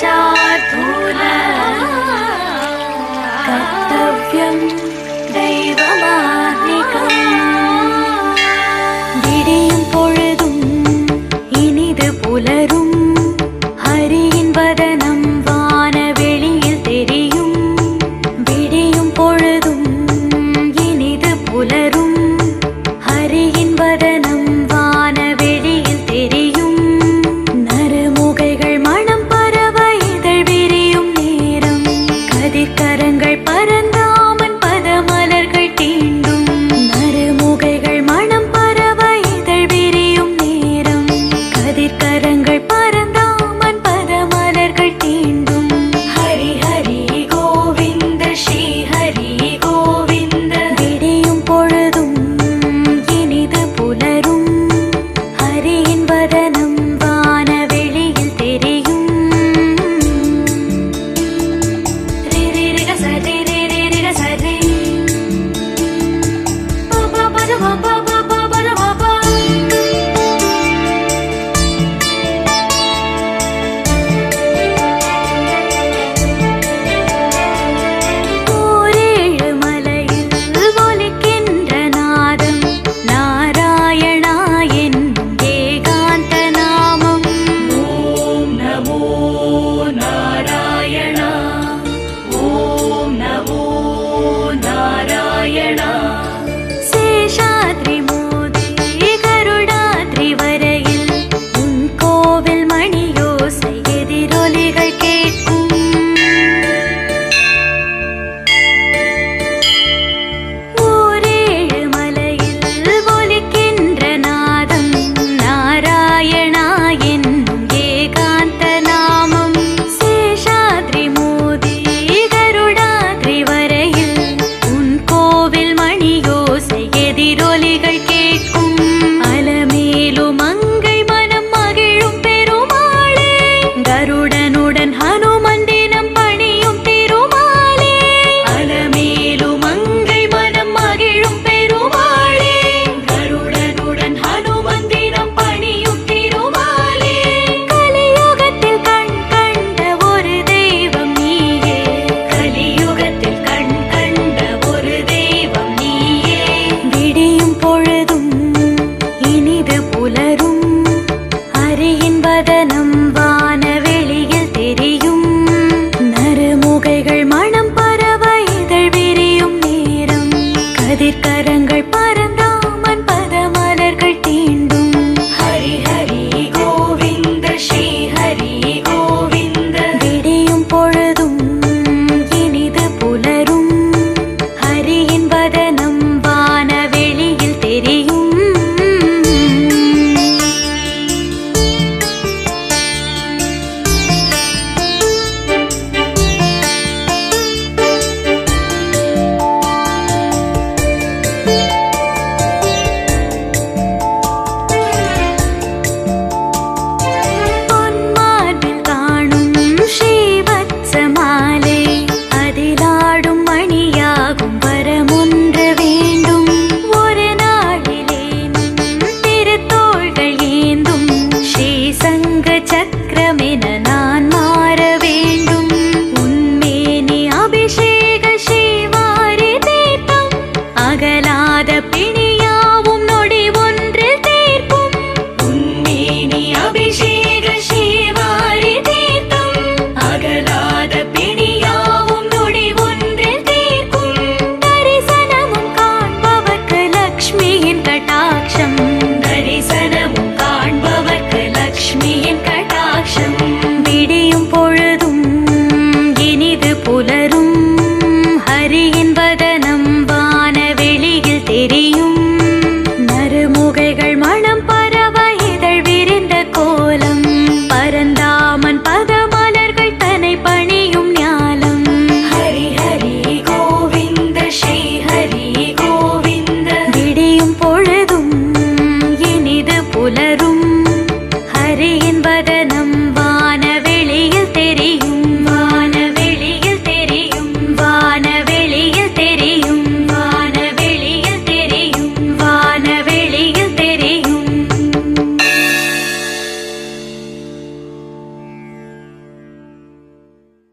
शार्दूल कर्तव्यं दैवमात्मिकम् விடியும் பொழுதும் இனிது புலரும் ஹரியின் வதனம் வானவெளியில் தெரியும் விடியும் பொழுதும் இனிது புலரும் ஹரியின் வதனம் வானவெளியில் தெரியும் நறுமுகைகள் மனம் பரவ இதழ் விரியும் நேரம் கதிர்கரங்கள் பரந்தாமன் பதமலர்கள் தீண்டும் நறுமுகைகள் மனம் பரவ இதழ் விரியும் நேரம் கதிர்கரங்கள் பரந்தாமன் பதமலர்கள் தீண்டும் ஹரி ஹரி கோவிந்த ஸ்ரீ ஹரி கோவிந்த விடியும் பொழுதும் இனிது புலரும் ஹரியின் வதனம் வானவெளியில் தெரியும் ரே ரே ரே க ச ரே ரே ரே ரே க ச ரே ப ப ப ர ப ப ப ப ப ர ப ப ஓரேழு மலையில் ஒலிக்கின்ற நாதம் நாராயணா என்னும் ஏகாந்த நாமம் ஓம் நமோ நாராயணா ஓம் நமோ நாராயணா சேஷாத்ரி மோதி கருடாத்ரி வரையில் உன் கோவில் மணியோசை எதிரொலிகள் கேட்கும் ஓரேழு மலையில் ஒலிக்கின்ற நாதம் நாராயணா என்னும் ஏகாந்த நாமம் சேஷாத்ரி மோதி கருடாத்ரி வரையில் உன் கோவில் மணியோசை எதிரொலிகள் கேட்கும் அலமேலும் மங்கை மனம் மகிழும் பெருமாளே கருடனுடன் ஹனுமன் தினம் பணியும் திருமாலே அலமேலும் மங்கை மனம் மகிழும் பெருமாளே கருடனுடன் ஹனுமன் தினம் பணியும் திருமாலே கலியுகத்தில் கண் கண்ட ஒரு தெய்வம் நீயே கலியுகத்தில் கண் கண்ட ஒரு தெய்வம் நீயே விடியும் பொழுதும் இனிது புலரும் ஹரியின் வதனம் வானவெளியில் தெரியும் நறுமுகைகள் மனம் பரவ இதழ் விரியும் நேரம் கதிர்கரங்கள் பரந்தாமன் பதமலர்கள் தீண்டும் ஹரி ஹரி கோவிந்த ஸ்ரீ ஹரி கோவிந்த விடியும் பொழுதும் இனிது புலரும் ஹரியின் வதனம் வானவெளியில் தெரியும் பொன்மார்பில் காணும் ஸ்ரீவத்சமாலை அதிலாடும் மணியாகும் வரமொன்று வேண்டும் ஒரு நாளிலேனும் திருத்தோள்கள் ஏந்தும் ஸ்ரீசங்க சக்கரமென நான் மாற வேண்டும் உன்மேனி அபிஷேக ஸ்ரீவாரி தீர்த்தம் அகலாத